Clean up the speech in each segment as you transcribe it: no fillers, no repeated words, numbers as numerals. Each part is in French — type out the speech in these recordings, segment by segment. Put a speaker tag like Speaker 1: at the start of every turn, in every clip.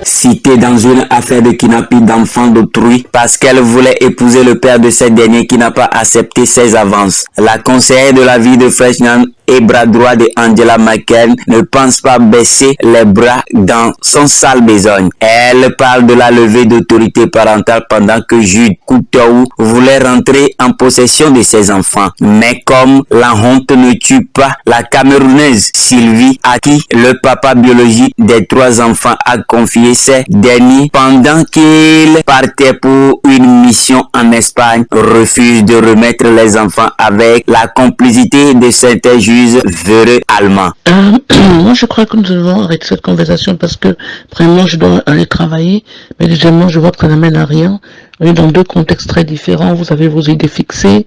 Speaker 1: Citée dans une affaire de kidnapping d'enfants d'autrui parce qu'elle voulait épouser le père de cette dernier qui n'a pas accepté ses avances. La conseillère de la ville de Frenchtown et bras droit de Angela Merkel ne pense pas baisser les bras dans son sale besogne. Elle parle de la levée d'autorité parentale pendant que Jude Couteau voulait rentrer en possession de ses enfants. Mais comme la honte ne tue pas, la Camerounaise Sylvie, à qui le papa biologique des 3 enfants a confié ces derniers pendant qu'il partait pour une mission en Espagne, refuse de remettre les enfants avec la complicité de certains juges véreux allemands.
Speaker 2: Moi, je crois que nous devons arrêter cette conversation parce que, premièrement, je dois aller travailler, mais deuxièmement, je vois que ça n'amène à rien. On est dans 2 contextes très différents. Vous avez vos idées fixées,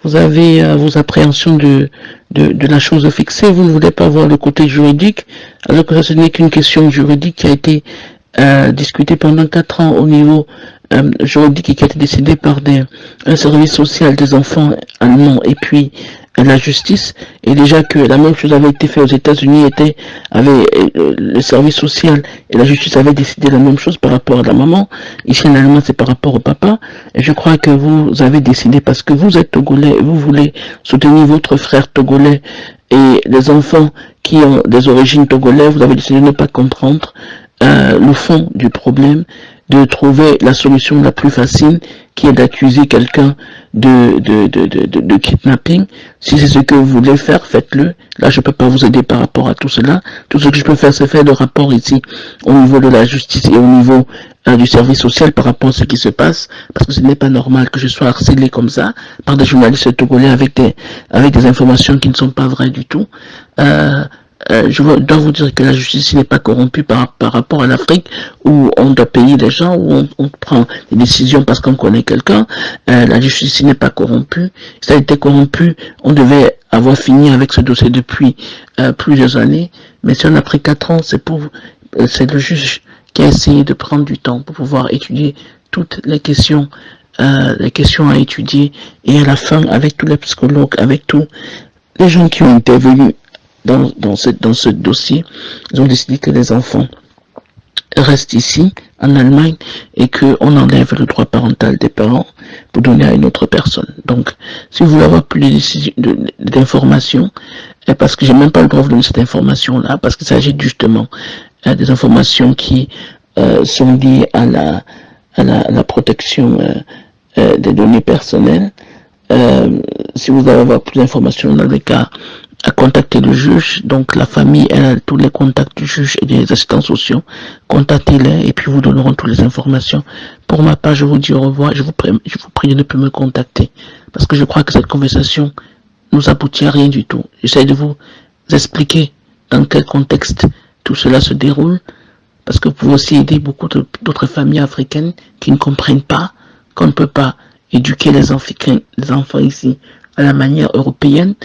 Speaker 2: vous avez vos appréhensions de la chose fixée. Vous ne voulez pas voir le côté juridique, alors que ce n'est qu'une question juridique qui a été discutée pendant 4 ans au niveau juridique et qui a été décidé par un service social des enfants allemands et puis la justice. Et déjà que la même chose avait été faite aux États-Unis, le service social et la justice avaient décidé la même chose par rapport à la maman. Ici en Allemagne, c'est par rapport au papa. Et je crois que vous avez décidé parce que vous êtes togolais et vous voulez soutenir votre frère togolais et les enfants qui ont des origines togolaises, vous avez décidé de ne pas comprendre le fond du problème, de trouver la solution la plus facile qui est d'accuser quelqu'un de kidnapping. Si c'est ce que vous voulez faire, faites-le. Là, je peux pas vous aider par rapport à tout cela. Tout ce que je peux faire, c'est faire le rapport ici au niveau de la justice et au niveau du service social par rapport à ce qui se passe, parce que ce n'est pas normal que je sois harcelé comme ça par des journalistes togolais avec des informations qui ne sont pas vraies du tout. Je dois vous dire que la justice n'est pas corrompue par rapport à l'Afrique où on doit payer les gens, où on prend des décisions parce qu'on connaît quelqu'un. La justice n'est pas corrompue. Si ça a été corrompu, on devait avoir fini avec ce dossier depuis plusieurs années. Mais si on a pris 4 ans, c'est le juge qui a essayé de prendre du temps pour pouvoir étudier toutes les questions à étudier, et à la fin, avec tous les psychologues, avec tous les gens qui ont intervenu dans ce dossier, ils ont décidé que les enfants restent ici, en Allemagne, et qu'on enlève le droit parental des parents pour donner à une autre personne. Donc, si vous voulez avoir plus d'informations, parce que j'ai même pas le droit de vous donner cette information-là, parce qu'il s'agit justement des informations qui sont liées à la protection des données personnelles. Si vous voulez avoir plus d'informations, dans le cas à contacter le juge. Donc la famille, elle a tous les contacts du juge et des assistants sociaux. Contactez-les et puis vous donneront toutes les informations. Pour ma part, je vous dis au revoir. Je vous prie de ne plus me contacter parce que je crois que cette conversation nous aboutit à rien du tout. J'essaie de vous expliquer dans quel contexte tout cela se déroule, parce que vous pouvez aussi aider beaucoup d'autres familles africaines qui ne comprennent pas qu'on ne peut pas éduquer les enfants ici à la manière européenne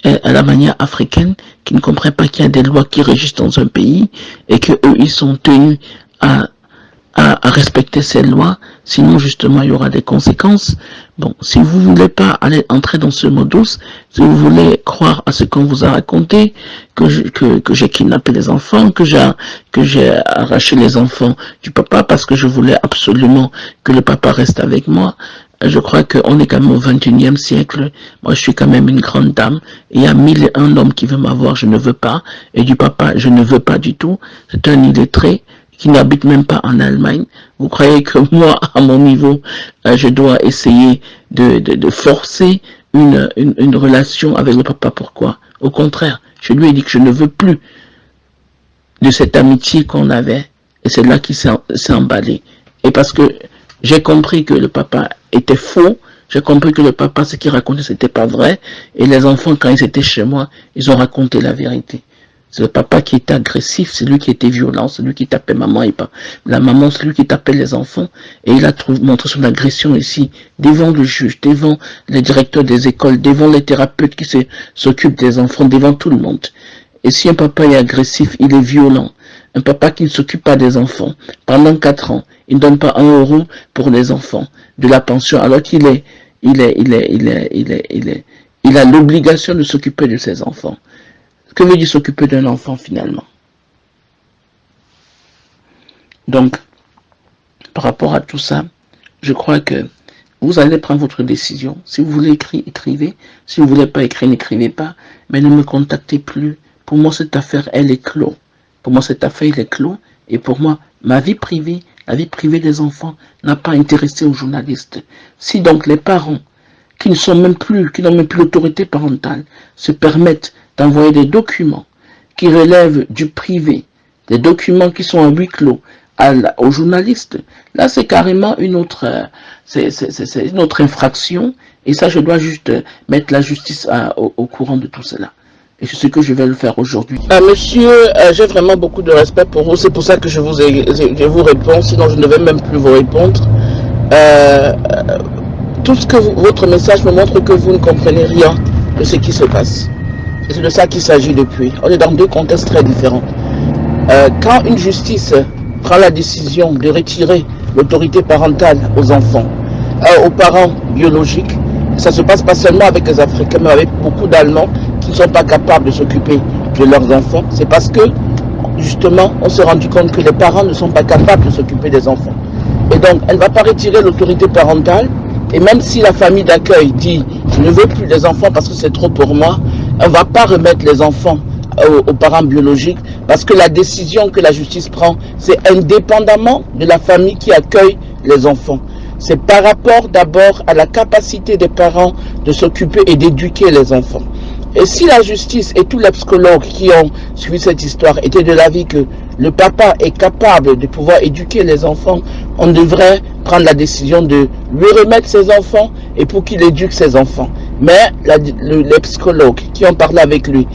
Speaker 2: et à la manière africaine, qui ne comprennent pas qu'il y a des lois qui régissent dans un pays et que eux ils sont tenus à respecter ces lois, sinon justement il y aura des conséquences. Bon, si vous voulez pas entrer dans ce modus, si vous voulez croire à ce qu'on vous a raconté, que j'ai kidnappé les enfants, que j'ai arraché les enfants du papa parce que je voulais absolument que le papa reste avec moi, je crois qu'on est quand même au 21e siècle. Moi, je suis quand même une grande dame. Et il y a 1001 hommes qui veulent m'avoir, je ne veux pas. Et du papa, je ne veux pas du tout. C'est un illettré qui n'habite même pas en Allemagne. Vous croyez que moi, à mon niveau, je dois essayer de forcer une relation avec le papa? Pourquoi? Au contraire, je lui ai dit que je ne veux plus de cette amitié qu'on avait. Et c'est là qu'il s'est emballé. Et parce que j'ai compris que le papa était faux, j'ai compris que le papa, ce qu'il racontait, c'était pas vrai. Et les enfants, quand ils étaient chez moi, ils ont raconté la vérité. C'est le papa qui était agressif, c'est lui qui était violent, c'est lui qui tapait maman et pas la maman, c'est lui qui tapait les enfants. Et il a montré son agression ici, devant le juge, devant les directeurs des écoles, devant les thérapeutes qui s'occupent des enfants, devant tout le monde. Et si un papa est agressif, il est violent, Un papa qui ne s'occupe pas des enfants pendant 4 ans, il ne donne pas 1 euro pour les enfants de la pension, alors qu'il il a l'obligation de s'occuper de ses enfants. Que veut dire s'occuper d'un enfant finalement? Donc, par rapport à tout ça, je crois que vous allez prendre votre décision. Si vous voulez écrire, écrivez. Si vous ne voulez pas écrire, n'écrivez pas. Mais ne me contactez plus. Pour moi, cette affaire, elle est clos. Pour moi, cette affaire, elle est clos. Et pour moi, ma vie privée, la vie privée des enfants, n'a pas intéressé aux journalistes. Si donc les parents, qui n'ont même plus l'autorité parentale, se permettent d'envoyer des documents qui relèvent du privé, des documents qui sont à huis clos, aux journalistes, là c'est carrément une autre, une autre infraction, et ça je dois juste mettre la justice au courant de tout cela. Et c'est ce que je vais le faire aujourd'hui. Monsieur, j'ai vraiment beaucoup de respect pour vous, c'est pour ça que je vous réponds, sinon je ne vais même plus vous répondre. Tout ce que votre message me montre que vous ne comprenez rien de ce qui se passe. Et c'est de ça qu'il s'agit depuis. On est dans 2 contextes très différents. Quand une justice prend la décision de retirer l'autorité parentale aux enfants, aux parents biologiques, ça se passe pas seulement avec les Africains, mais avec beaucoup d'Allemands qui ne sont pas capables de s'occuper de leurs enfants. C'est parce que, justement, on s'est rendu compte que les parents ne sont pas capables de s'occuper des enfants. Et donc, elle ne va pas retirer l'autorité parentale, et même si la famille d'accueil dit « je ne veux plus les enfants parce que c'est trop pour moi », elle ne va pas remettre les enfants aux parents biologiques, parce que la décision que la justice prend, c'est indépendamment de la famille qui accueille les enfants. C'est par rapport d'abord à la capacité des parents de s'occuper et d'éduquer les enfants. Et si la justice et tous les psychologues qui ont suivi cette histoire étaient de l'avis que le papa est capable de pouvoir éduquer les enfants, on devrait prendre la décision de lui remettre ses enfants et pour qu'il éduque ses enfants. Mais les psychologues qui ont parlé avec lui,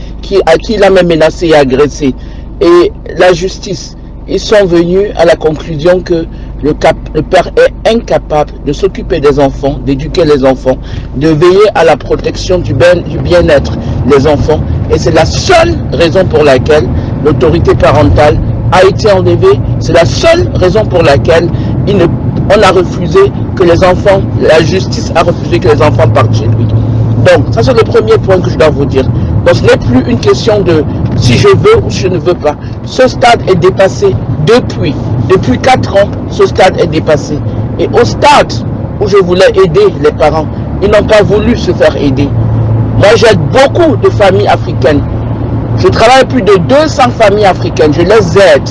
Speaker 2: à qui il a même menacé et agressé, et la justice, ils sont venus à la conclusion que le père est incapable de s'occuper des enfants, d'éduquer les enfants, de veiller à la protection du bien-être des enfants. Et c'est la seule raison pour laquelle l'autorité parentale a été enlevée. C'est la seule raison pour laquelle on a refusé que les enfants, la justice a refusé que les enfants partent chez lui. Donc, ça c'est le premier point que je dois vous dire. Donc, ce n'est plus une question de si je veux ou si je ne veux pas. Ce stade est dépassé depuis 4 ans, ce stade est dépassé. Et au stade où je voulais aider les parents, ils n'ont pas voulu se faire aider. Moi, j'aide beaucoup de familles africaines. Je travaille plus de 200 familles africaines. Je les aide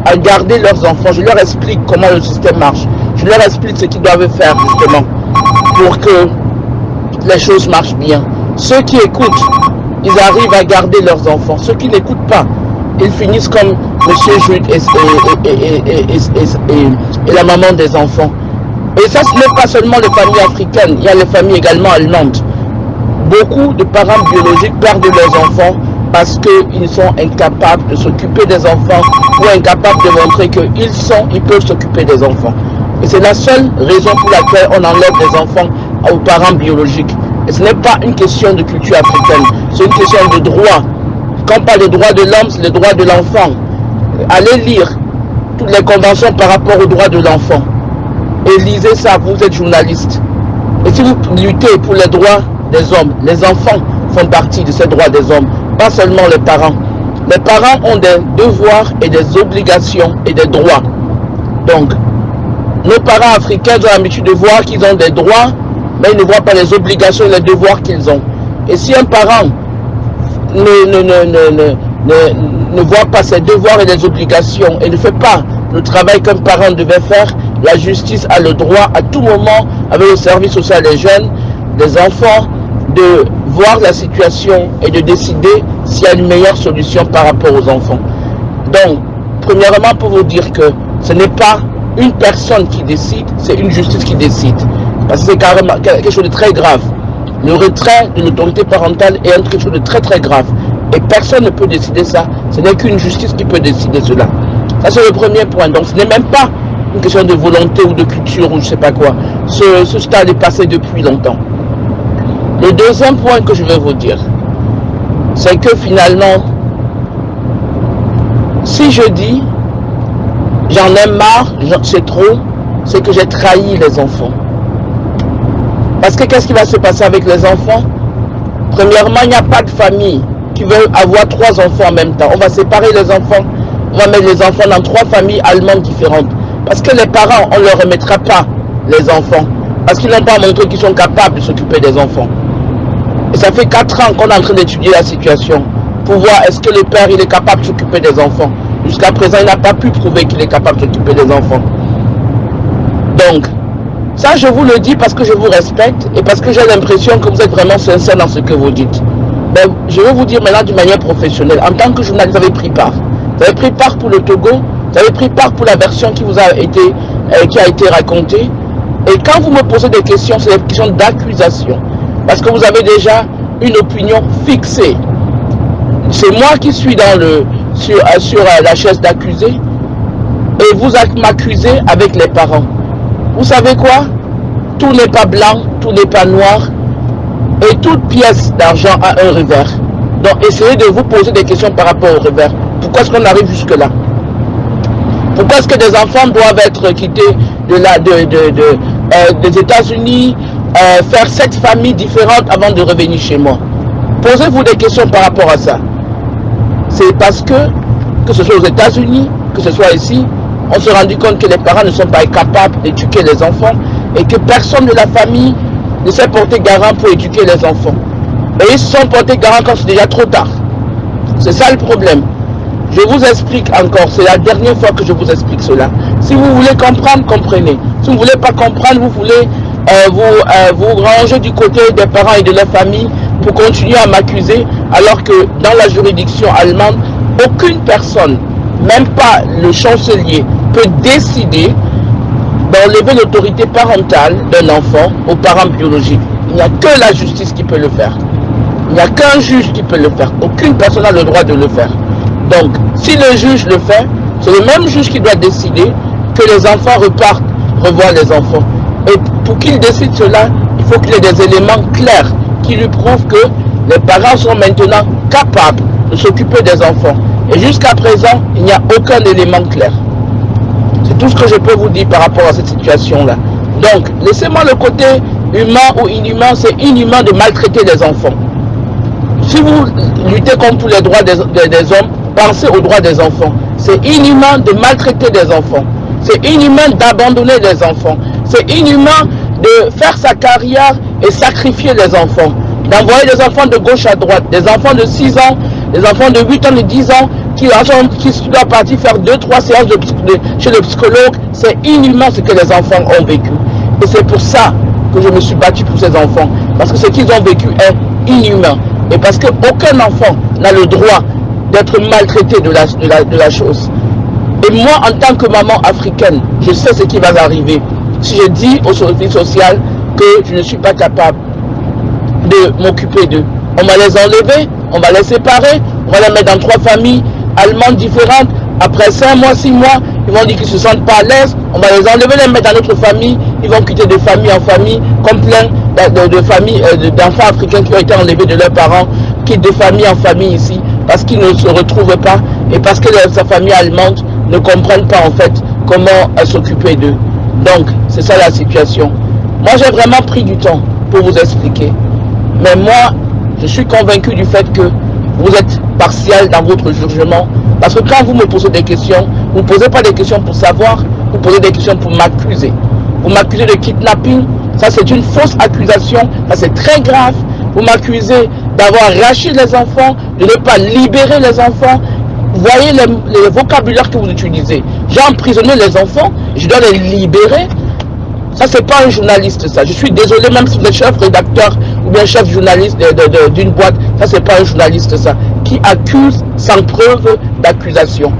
Speaker 2: à garder leurs enfants. Je leur explique comment le système marche. Je leur explique ce qu'ils doivent faire justement pour que les choses marchent bien. Ceux qui écoutent, ils arrivent à garder leurs enfants. Ceux qui n'écoutent pas, ils finissent comme Monsieur Jules et la maman des enfants. Et ça, ce n'est pas seulement les familles africaines, il y a les familles également allemandes. Beaucoup de parents biologiques perdent leurs enfants parce qu'ils sont incapables de s'occuper des enfants ou incapables de montrer qu'ils peuvent s'occuper des enfants. Et c'est la seule raison pour laquelle on enlève des enfants aux parents biologiques. Et ce n'est pas une question de culture africaine, c'est une question de droit. Quand on parle des droits de l'homme, c'est les droits de l'enfant. Allez lire toutes les conventions par rapport aux droits de l'enfant. Et lisez ça, vous êtes journaliste. Et si vous luttez pour les droits des hommes, les enfants font partie de ces droits des hommes, pas seulement les parents. Les parents ont des devoirs et des obligations et des droits. Donc, nos parents africains ont l'habitude de voir qu'ils ont des droits, mais ils ne voient pas les obligations et les devoirs qu'ils ont. Et si un parent ne voit pas ses devoirs et les obligations et ne fait pas le travail qu'un parent devait faire, la justice a le droit à tout moment, avec le service social des jeunes, des enfants, de voir la situation et de décider s'il y a une meilleure solution par rapport aux enfants. Donc, premièrement, pour vous dire que ce n'est pas une personne qui décide, c'est une justice qui décide. Parce que c'est carrément quelque chose de très grave. Le retrait de l'autorité parentale est quelque chose de très très grave. Et personne ne peut décider ça. Ce n'est qu'une justice qui peut décider cela. Ça c'est le premier point. Donc ce n'est même pas une question de volonté ou de culture ou je ne sais pas quoi. Ce stade est passé depuis longtemps. Le deuxième point que je vais vous dire, c'est que finalement, Si je dis, j'en ai marre, c'est trop, c'est que j'ai trahi les enfants. Parce que qu'est-ce qui va se passer avec les enfants? Premièrement, il n'y a pas de famille qui veut avoir 3 enfants en même temps. On va séparer les enfants, on va mettre les enfants dans 3 familles allemandes différentes. Parce que les parents, on ne leur remettra pas les enfants. Parce qu'ils n'ont pas montré qu'ils sont capables de s'occuper des enfants. Et ça fait 4 ans qu'on est en train d'étudier la situation pour voir est-ce que le père il est capable de s'occuper des enfants. Jusqu'à présent, il n'a pas pu prouver qu'il est capable de s'occuper des enfants. Donc, ça je vous le dis parce que je vous respecte et parce que j'ai l'impression que vous êtes vraiment sincère dans ce que vous dites. Mais je vais vous dire maintenant d'une manière professionnelle. En tant que journaliste, vous avez pris part. Vous avez pris part pour le Togo, vous avez pris part pour la version qui vous a été racontée. Et quand vous me posez des questions, c'est des questions d'accusation. Parce que vous avez déjà une opinion fixée. C'est moi qui suis sur la chaise d'accusé. Et vous m'accusez avec les parents. Vous savez quoi? Tout n'est pas blanc, tout n'est pas noir. Et toute pièce d'argent a un revers. Donc essayez de vous poser des questions par rapport au revers. Pourquoi est-ce qu'on arrive jusque là? Pourquoi est-ce que des enfants doivent être quittés des États-Unis, faire 7 familles différentes avant de revenir chez moi? Posez-vous des questions par rapport à ça. C'est parce que ce soit aux États-Unis, que ce soit ici, on s'est rendu compte que les parents ne sont pas capables d'éduquer les enfants et que personne de la famille ne s'est porté garant pour éduquer les enfants. Et ils se sont portés garant quand c'est déjà trop tard. C'est ça le problème. Je vous explique encore, c'est la dernière fois que je vous explique cela. Si vous voulez comprendre, comprenez. Si vous ne voulez pas comprendre, vous voulez vous ranger du côté des parents et de leur famille pour continuer à m'accuser, alors que dans la juridiction allemande, aucune personne, même pas le chancelier, peut décider d'enlever l'autorité parentale d'un enfant aux parents biologiques. Il n'y a que la justice qui peut le faire. Il n'y a qu'un juge qui peut le faire. Aucune personne n'a le droit de le faire. Donc, si le juge le fait, c'est le même juge qui doit décider que les enfants repartent revoir les enfants. Et pour qu'il décide cela, il faut qu'il y ait des éléments clairs qui lui prouvent que les parents sont maintenant capables de s'occuper des enfants. Et jusqu'à présent, il n'y a aucun élément clair. C'est tout ce que je peux vous dire par rapport à cette situation-là. Donc, laissez-moi le côté humain ou inhumain, c'est inhumain de maltraiter les enfants. Si vous luttez contre les droits des hommes, pensez aux droits des enfants. C'est inhumain de maltraiter des enfants. C'est inhumain d'abandonner les enfants. C'est inhumain de faire sa carrière et sacrifier les enfants. D'envoyer des enfants de gauche à droite, des enfants de 6 ans, des enfants de 8 ans, de 10 ans, qui doivent partir faire 2-3 séances chez le psychologue. C'est inhumain ce que les enfants ont vécu. Et c'est pour ça que je me suis battu pour ces enfants. Parce que ce qu'ils ont vécu est inhumain. Et parce qu'aucun enfant n'a le droit d'être maltraité de la chose. Et moi, en tant que maman africaine, je sais ce qui va arriver. Si je dis aux services sociaux que je ne suis pas capable de m'occuper d'eux, on va les enlever, on va les séparer, on va les mettre dans 3 familles allemandes différentes. Après 5 mois, 6 mois, ils vont dire qu'ils ne se sentent pas à l'aise. On va les enlever, les mettre dans notre famille. Ils vont quitter de famille en famille, comme plein de familles, d'enfants africains qui ont été enlevés de leurs parents, quittent de famille en famille ici, parce qu'ils ne se retrouvent pas et parce que sa famille allemande ne comprennent pas en fait comment s'occuper d'eux. Donc, c'est ça la situation. Moi, j'ai vraiment pris du temps pour vous expliquer. Mais moi, je suis convaincu du fait que vous êtes partial dans votre jugement. Parce que quand vous me posez des questions, vous ne posez pas des questions pour savoir, vous posez des questions pour m'accuser. Vous m'accusez de kidnapping, ça c'est une fausse accusation, ça c'est très grave. Vous m'accusez d'avoir arraché les enfants, de ne pas libérer les enfants. Voyez les vocabulaires que vous utilisez. J'ai emprisonné les enfants, je dois les libérer. Ça, c'est pas un journaliste, ça. Je suis désolé, même si vous êtes chef rédacteur ou bien chef journaliste d'une boîte, ça, c'est pas un journaliste, ça. Qui accuse sans preuve d'accusation.